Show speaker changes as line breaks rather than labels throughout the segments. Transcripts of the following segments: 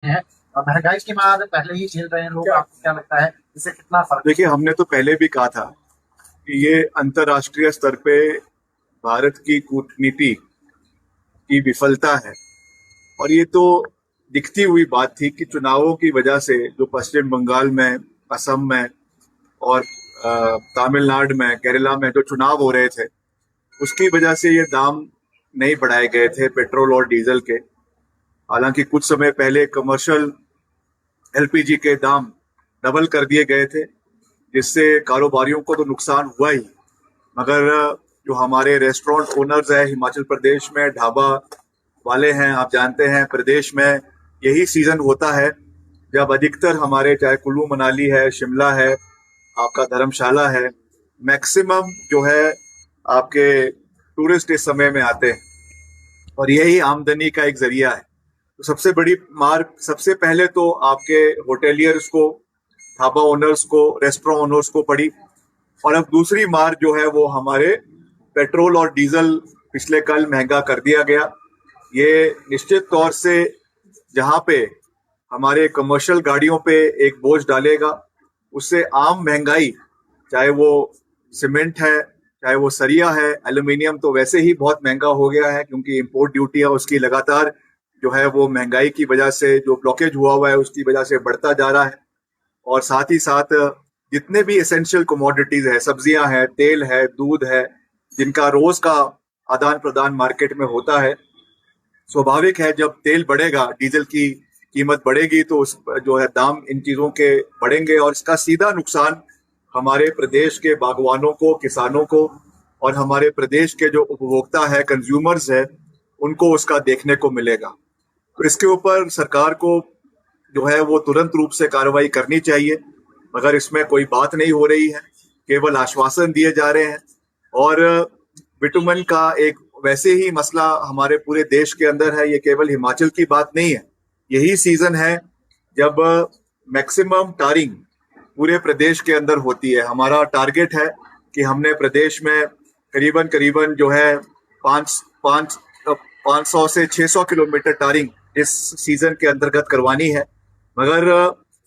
हैं और महंगाई की मार पहले ही झेल रहे हैं लोग। आपको क्या लगता है इससे कितना फर्क?
देखिए, हमने तो पहले भी कहा था कि ये अंतर्राष्ट्रीय स्तर पे भारत की कूटनीति की विफलता है। और ये तो दिखती हुई बात थी कि चुनावों की वजह से जो पश्चिम बंगाल में, असम में और तमिलनाडु में, केरला में जो चुनाव हो रहे थे, उसकी वजह से ये दाम नहीं बढ़ाए गए थे पेट्रोल और डीजल के। हालांकि कुछ समय पहले कमर्शियल एलपीजी के दाम डबल कर दिए गए थे, जिससे कारोबारियों को तो नुकसान हुआ ही, मगर जो हमारे रेस्टोरेंट ओनर्स हैं हिमाचल प्रदेश में, ढाबा वाले हैं, आप जानते हैं प्रदेश में यही सीजन होता है जब अधिकतर हमारे, चाहे कुल्लू मनाली है, शिमला है, आपका धर्मशाला है, मैक्सिमम जो है आपके टूरिस्ट इस समय में आते हैं और यही आमदनी का एक जरिया है। तो सबसे बड़ी मार सबसे पहले तो आपके होटेलियर्स को, ढाबा ओनर्स को, रेस्टोरेंट ओनर्स को पड़ी। और अब दूसरी मार जो है वो हमारे पेट्रोल और डीजल पिछले कल महंगा कर दिया गया। ये निश्चित तौर से जहां पे हमारे कमर्शियल गाड़ियों पे एक बोझ डालेगा, उससे आम महंगाई, चाहे वो सीमेंट है, चाहे वो सरिया है, एल्यूमिनियम तो वैसे ही बहुत महंगा हो गया है क्योंकि इंपोर्ट ड्यूटी है उसकी लगातार जो है वो महंगाई की वजह से, जो ब्लॉकेज हुआ है उसकी वजह से बढ़ता जा रहा है। और साथ ही साथ जितने भी एसेंशियल कमोडिटीज है, सब्जियां हैं, तेल है, दूध है, जिनका रोज का आदान प्रदान मार्केट में होता है, स्वाभाविक है जब तेल बढ़ेगा, डीजल की कीमत बढ़ेगी तो उस जो है दाम इन चीजों के बढ़ेंगे और इसका सीधा नुकसान हमारे प्रदेश के बागवानों को, किसानों को और हमारे प्रदेश के जो उपभोक्ता है, कंज्यूमर्स है, उनको उसका देखने को मिलेगा। तो इसके ऊपर सरकार को जो है वो तुरंत रूप से कार्रवाई करनी चाहिए, मगर इसमें कोई बात नहीं हो रही है, केवल आश्वासन दिए जा रहे हैं। और बिटुमन का एक वैसे ही मसला हमारे पूरे देश के अंदर है, ये केवल हिमाचल की बात नहीं है। यही सीजन है जब मैक्सिमम टारिंग पूरे प्रदेश के अंदर होती है। हमारा टारगेट है कि हमने प्रदेश में करीबन करीबन जो है पाँच पाँच 500 से 600 किलोमीटर टारिंग इस सीजन के अंतर्गत करवानी है, मगर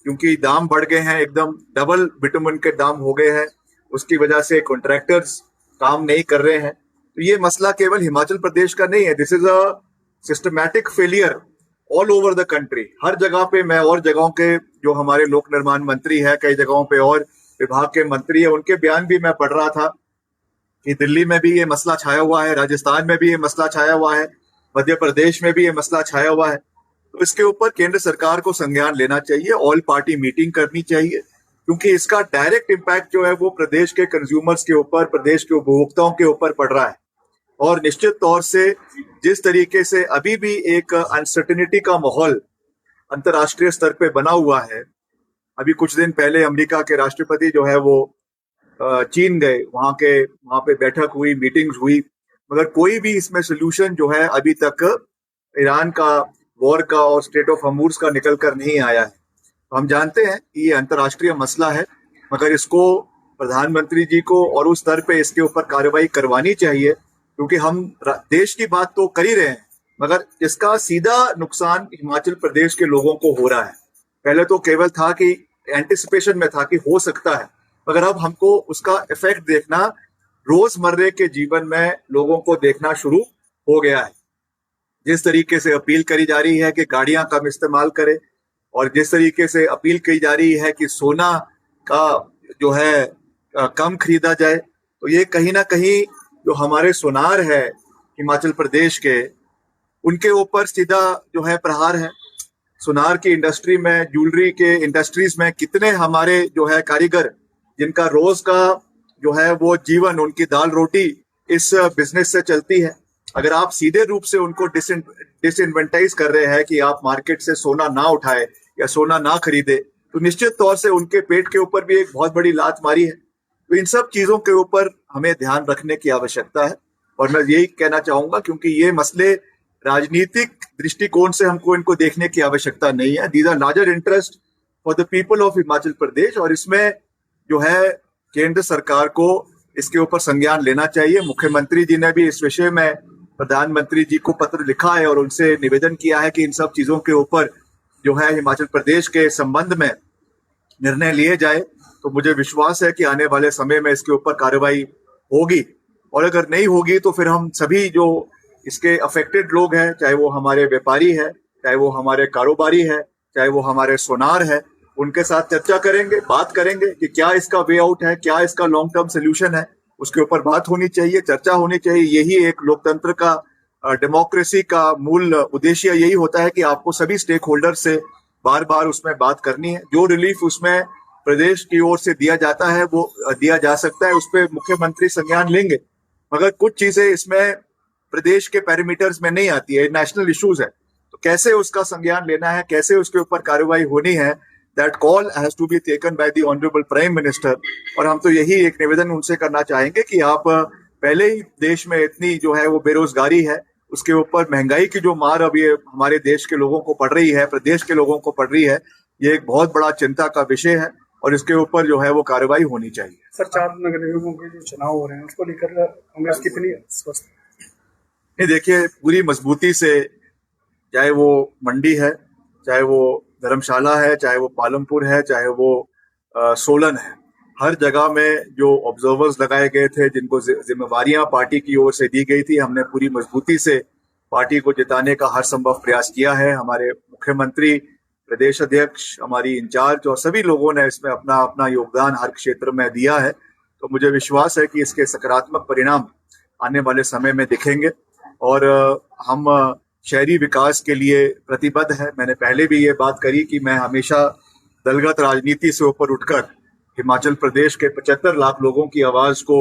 क्योंकि दाम बढ़ गए हैं, एकदम डबल बिटुमन के दाम हो गए हैं, उसकी वजह से कॉन्ट्रैक्टर्स काम नहीं कर रहे हैं। तो ये मसला केवल हिमाचल प्रदेश का नहीं है, this is a systematic failure all over the country. हर जगह पे मैं, और जगहों के जो हमारे लोक निर्माण मंत्री है, कई जगहों पे और विभाग के मंत्री है, उनके बयान भी मैं पढ़ रहा था कि दिल्ली में भी ये मसला छाया हुआ है, राजस्थान में भी ये मसला छाया हुआ है, मध्य प्रदेश में भी ये मसला छाया हुआ है। तो इसके ऊपर केंद्र सरकार को संज्ञान लेना चाहिए, ऑल पार्टी मीटिंग करनी चाहिए, क्योंकि इसका डायरेक्ट इम्पैक्ट जो है वो प्रदेश के कंज्यूमर्स के ऊपर, प्रदेश के उपभोक्ताओं के ऊपर पड़ रहा है। और निश्चित तौर से जिस तरीके से अभी भी एक अनसर्टेनिटी का माहौल अंतर्राष्ट्रीय स्तर पे बना हुआ है, अभी कुछ दिन पहले अमेरिका के राष्ट्रपति जो है वो चीन गए, वहां पे बैठक हुई, मीटिंग्स हुई, मगर कोई भी इसमें सोल्यूशन जो है अभी तक ईरान का वॉर का और स्टेट ऑफ हॉर्मुज़ का निकल कर नहीं आया है। तो हम जानते हैं कि ये अंतर्राष्ट्रीय मसला है, मगर इसको प्रधानमंत्री जी को और उस स्तर पे इसके ऊपर कार्रवाई करवानी चाहिए, क्योंकि हम देश की बात तो कर ही रहे हैं, मगर इसका सीधा नुकसान हिमाचल प्रदेश के लोगों को हो रहा है। पहले तो केवल था कि एंटिसिपेशन में था कि हो सकता है, मगर अब हमको उसका इफेक्ट देखना, रोजमर्रे के जीवन में लोगों को देखना शुरू हो गया है। जिस तरीके से अपील करी जा रही है कि गाड़ियां कम इस्तेमाल करें, और जिस तरीके से अपील की जा रही है कि सोना का जो है कम खरीदा जाए, तो ये कहीं ना कहीं जो हमारे सोनार है हिमाचल प्रदेश के, उनके ऊपर सीधा जो है प्रहार है। सुनार की इंडस्ट्री में, ज्वेलरी के इंडस्ट्रीज में कितने हमारे जो है कारीगर, जिनका रोज का जो है वो जीवन, उनकी दाल रोटी इस बिजनेस से चलती है। अगर आप सीधे रूप से उनको डिसइन्वेंटाइज कर रहे हैं कि आप मार्केट से सोना ना उठाए या सोना ना खरीदे, तो निश्चित तौर से उनके पेट के ऊपर भी एक बहुत बड़ी लात मारी है। तो इन सब चीजों के ऊपर हमें ध्यान रखने की आवश्यकता है। और मैं यही कहना चाहूंगा, क्योंकि ये मसले राजनीतिक दृष्टिकोण से हमको इनको देखने की आवश्यकता नहीं है। These are larger interest for the people of Himachal Pradesh, और इसमें जो है केंद्र सरकार को इसके ऊपर संज्ञान लेना चाहिए। मुख्यमंत्री जी ने भी इस विषय में प्रधानमंत्री जी को पत्र लिखा है और उनसे निवेदन किया है कि इन सब चीजों के ऊपर जो है हिमाचल प्रदेश के संबंध में निर्णय लिए जाए, तो मुझे विश्वास है कि आने वाले समय में इसके ऊपर कार्रवाई होगी। और अगर नहीं होगी तो फिर हम सभी जो इसके अफेक्टेड लोग हैं, चाहे वो हमारे व्यापारी है, चाहे वो हमारे कारोबारी है, चाहे वो हमारे सोनार है, उनके साथ चर्चा करेंगे, बात करेंगे कि क्या इसका वे आउट है, क्या इसका लॉन्ग टर्म सोल्यूशन है। उसके ऊपर बात होनी चाहिए, चर्चा होनी चाहिए। यही एक लोकतंत्र का, डेमोक्रेसी का मूल उद्देश्य यही होता है कि आपको सभी स्टेक होल्डर से बार बार उसमें बात करनी है। जो रिलीफ उसमें प्रदेश की ओर से दिया जाता है वो दिया जा सकता है, उस पर मुख्यमंत्री संज्ञान लेंगे। मगर कुछ चीजें इसमें प्रदेश के पैरामीटर्स में नहीं आती है, नेशनल इश्यूज है, तो कैसे उसका संज्ञान लेना है, कैसे उसके ऊपर कार्रवाई होनी है, that call has to be taken by the honourable prime minister. और हम तो यही एक निवेदन उनसे करना चाहेंगे कि आप पहले ही देश में इतनी जो है वो बेरोजगारी है, उसके ऊपर महंगाई की जो मार अब ये हमारे देश के लोगों को पड़ रही है, प्रदेश के लोगों को पड़ रही है, ये एक बहुत बड़ा चिंता का विषय है और इसके ऊपर जो है वो कार्रवाई होनी चाहिए।
सर, 4 नगर निगमों के जो चुनाव हो रहे हैं उसको लेकर कांग्रेस कितनी स्वस्थ?
नहीं, देखिए, पूरी मजबूती से, चाहे वो मंडी है, चाहे वो धर्मशाला है, चाहे वो पालमपुर है, चाहे वो सोलन है, हर जगह में जो ऑब्जर्वर्स लगाए गए थे, जिनको जिम्मेवारियां पार्टी की ओर से दी गई थी, हमने पूरी मजबूती से पार्टी को जिताने का हर संभव प्रयास किया है। हमारे मुख्यमंत्री, प्रदेश अध्यक्ष, हमारी इंचार्ज और सभी लोगों ने इसमें अपना अपना योगदान हर क्षेत्र में दिया है। तो मुझे विश्वास है कि इसके सकारात्मक परिणाम आने वाले समय में दिखेंगे और हम शहरी विकास के लिए प्रतिबद्ध है। मैंने पहले भी ये बात करी कि मैं हमेशा दलगत राजनीति से ऊपर उठकर हिमाचल प्रदेश के 75 लाख लोगों की आवाज को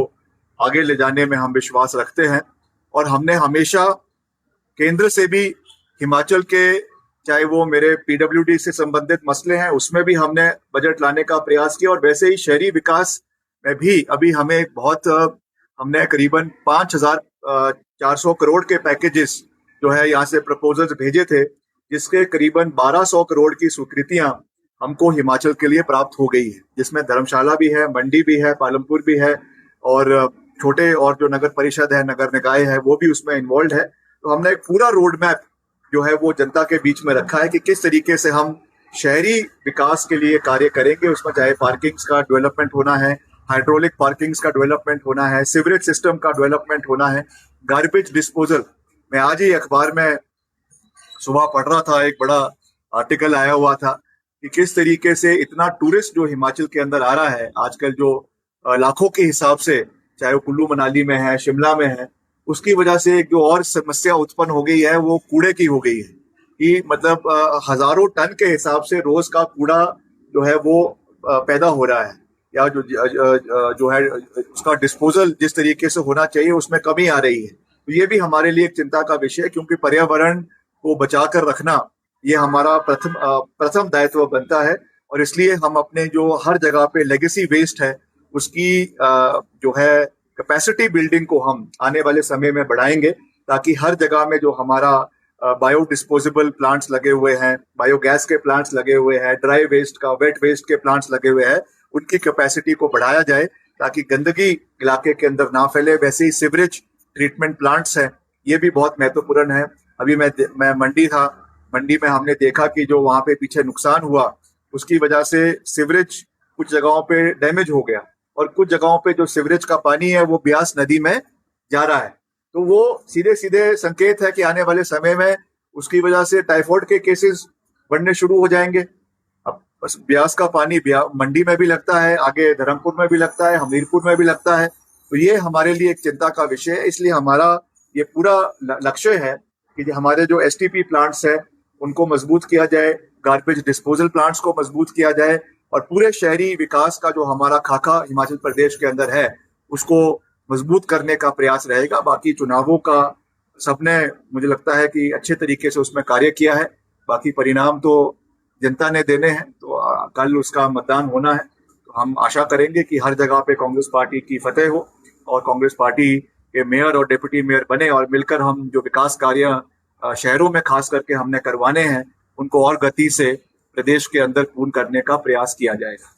आगे ले जाने में हम विश्वास रखते हैं और हमने हमेशा केंद्र से भी हिमाचल के, चाहे वो मेरे पीडब्ल्यूडी से संबंधित मसले हैं, उसमें भी हमने बजट लाने का प्रयास किया। और वैसे ही शहरी विकास में भी अभी हमें हमने करीबन 5,400 करोड़ के पैकेजेस जो है यहाँ से प्रपोजल्स भेजे थे, जिसके करीबन 1,200 करोड़ की स्वीकृतियां हमको हिमाचल के लिए प्राप्त हो गई है, जिसमें धर्मशाला भी है, मंडी भी है, पालमपुर भी है और छोटे और जो नगर परिषद है, नगर निकाय है, वो भी उसमें इन्वॉल्व है। तो हमने एक पूरा रोड मैप जो है वो जनता के बीच में रखा है कि किस तरीके से हम शहरी विकास के लिए कार्य करेंगे। उसमें चाहे पार्किंग्स का डेवलपमेंट होना है, हाइड्रोलिक पार्किंग्स का डेवलपमेंट होना है, सीवरेज सिस्टम का डेवलपमेंट होना है, गार्बेज डिस्पोजल। मैं आज ही अखबार में सुबह पढ़ रहा था, एक बड़ा आर्टिकल आया हुआ था कि किस तरीके से इतना टूरिस्ट जो हिमाचल के अंदर आ रहा है आजकल, जो लाखों के हिसाब से, चाहे वो कुल्लू मनाली में है, शिमला में है, उसकी वजह से एक जो और समस्या उत्पन्न हो गई है वो कूड़े की हो गई है कि मतलब हजारों टन के हिसाब से रोज का कूड़ा जो है वो पैदा हो रहा है, या जो है उसका डिस्पोजल जिस तरीके से होना चाहिए उसमें कमी आ रही है। तो ये भी हमारे लिए एक चिंता का विषय है, क्योंकि पर्यावरण को बचा कर रखना ये हमारा प्रथम दायित्व बनता है। और इसलिए हम अपने जो हर जगह पे लेगेसी वेस्ट है उसकी जो है कैपेसिटी बिल्डिंग को हम आने वाले समय में बढ़ाएंगे, ताकि हर जगह में जो हमारा बायो डिस्पोजेबल प्लांट्स लगे हुए हैं, बायोगैस के प्लांट्स लगे हुए हैं, ड्राई वेस्ट का, वेट वेस्ट के प्लांट्स लगे हुए हैं, उनकी कैपेसिटी को बढ़ाया जाए ताकि गंदगी इलाके के अंदर ना फैले। वैसे ही सीवरेज ट्रीटमेंट प्लांट्स हैं, ये भी बहुत महत्वपूर्ण है। अभी मैं मंडी था, मंडी में हमने देखा कि जो वहां पे पीछे नुकसान हुआ उसकी वजह से सीवरेज कुछ जगहों पे डैमेज हो गया और कुछ जगहों पे जो सीवरेज का पानी है वो ब्यास नदी में जा रहा है। तो वो सीधे सीधे संकेत है कि आने वाले समय में उसकी वजह से टाइफाइड के केसेस बढ़ने शुरू हो जाएंगे। अब बस ब्यास का पानी मंडी में भी लगता है, आगे धर्मपुर में भी लगता है, हमीरपुर में भी लगता है। तो ये हमारे लिए एक चिंता का विषय है। इसलिए हमारा ये पूरा लक्ष्य है कि हमारे जो एसटीपी प्लांट्स है उनको मजबूत किया जाए, गार्बेज डिस्पोजल प्लांट्स को मजबूत किया जाए और पूरे शहरी विकास का जो हमारा खाका हिमाचल प्रदेश के अंदर है उसको मजबूत करने का प्रयास रहेगा। बाकी चुनावों का सबने, मुझे लगता है कि अच्छे तरीके से उसमें कार्य किया है। बाकी परिणाम तो जनता ने देने हैं, तो कल उसका मतदान होना है। तो हम आशा करेंगे कि हर जगह पे कांग्रेस पार्टी की फतेह हो और कांग्रेस पार्टी के मेयर और डिप्टी मेयर बने और मिलकर हम जो विकास कार्य शहरों में खास करके हमने करवाने हैं उनको और गति से प्रदेश के अंदर पूर्ण करने का प्रयास किया जाएगा।